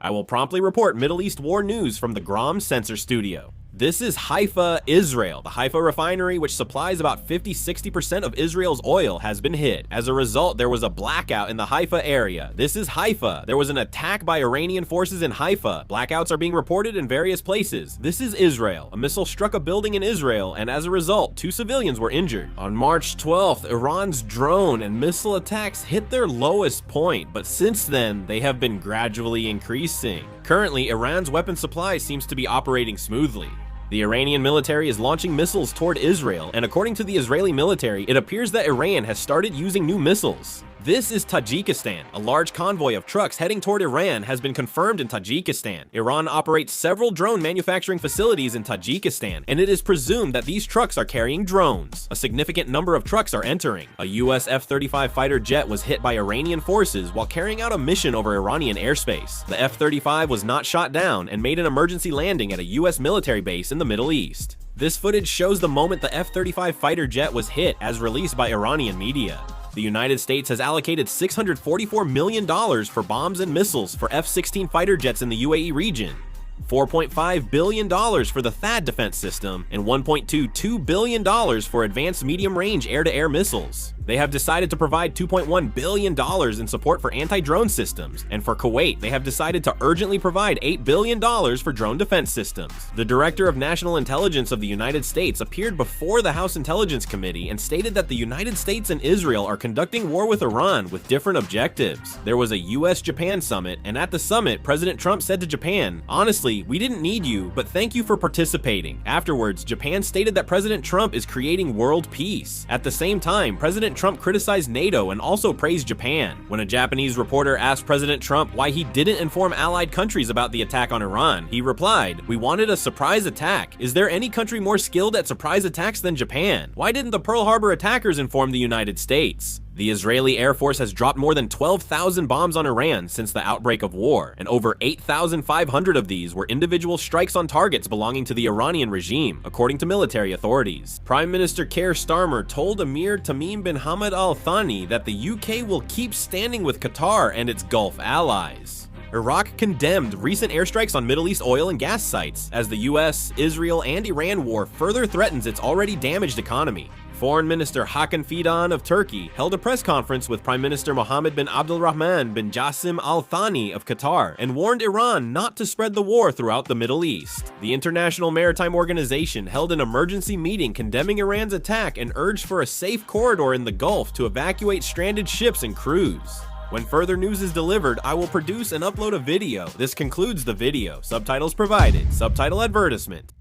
I will promptly report Middle East war news from the Grom Sensor Studio. This is Haifa, Israel. The Haifa refinery, which supplies about 50-60% of Israel's oil, has been hit. As a result, there was a blackout in the Haifa area. This is Haifa. There was an attack by Iranian forces in Haifa. Blackouts are being reported in various places. This is Israel. A missile struck a building in Israel, and as a result, 2 civilians were injured. On March 12th, Iran's drone and missile attacks hit their lowest point, but since then, they have been gradually increasing. Currently, Iran's weapon supply seems to be operating smoothly. The Iranian military is launching missiles toward Israel, and according to the Israeli military, it appears that Iran has started using new missiles. This is Tajikistan. A large convoy of trucks heading toward Iran has been confirmed in Tajikistan. Iran operates several drone manufacturing facilities in Tajikistan, and it is presumed that these trucks are carrying drones. A significant number of trucks are entering. A US F-35 fighter jet was hit by Iranian forces while carrying out a mission over Iranian airspace. The F-35 was not shot down and made an emergency landing at a US military base in the Middle East. This footage shows the moment the F-35 fighter jet was hit as released by Iranian media. The United States has allocated $644 million for bombs and missiles for F-16 fighter jets in the UAE region, $4.5 billion for the THAAD defense system, and $1.22 billion for advanced medium-range air-to-air missiles. They have decided to provide $2.1 billion in support for anti-drone systems, and for Kuwait, they have decided to urgently provide $8 billion for drone defense systems. The Director of National Intelligence of the United States appeared before the House Intelligence Committee and stated that the United States and Israel are conducting war with Iran with different objectives. There was a US-Japan summit, and at the summit, President Trump said to Japan, "Honestly, we didn't need you, but thank you for participating." Afterwards, Japan stated that President Trump is creating world peace. At the same time, President Trump criticized NATO and also praised Japan. When a Japanese reporter asked President Trump why he didn't inform allied countries about the attack on Iran, he replied, "We wanted a surprise attack. Is there any country more skilled at surprise attacks than Japan? Why didn't the Pearl Harbor attackers inform the United States?" The Israeli Air Force has dropped more than 12,000 bombs on Iran since the outbreak of war, and over 8,500 of these were individual strikes on targets belonging to the Iranian regime, according to military authorities. Prime Minister Keir Starmer told Emir Tamim bin Hamad Al Thani that the UK will keep standing with Qatar and its Gulf allies. Iraq condemned recent airstrikes on Middle East oil and gas sites, as the US, Israel, and Iran war further threatens its already damaged economy. Foreign Minister Hakan Fidan of Turkey held a press conference with Prime Minister Mohammed bin Abdulrahman bin Jassim Al Thani of Qatar and warned Iran not to spread the war throughout the Middle East. The International Maritime Organization held an emergency meeting condemning Iran's attack and urged for a safe corridor in the Gulf to evacuate stranded ships and crews. When further news is delivered, I will produce and upload a video. This concludes the video. Subtitles provided. Subtitle advertisement.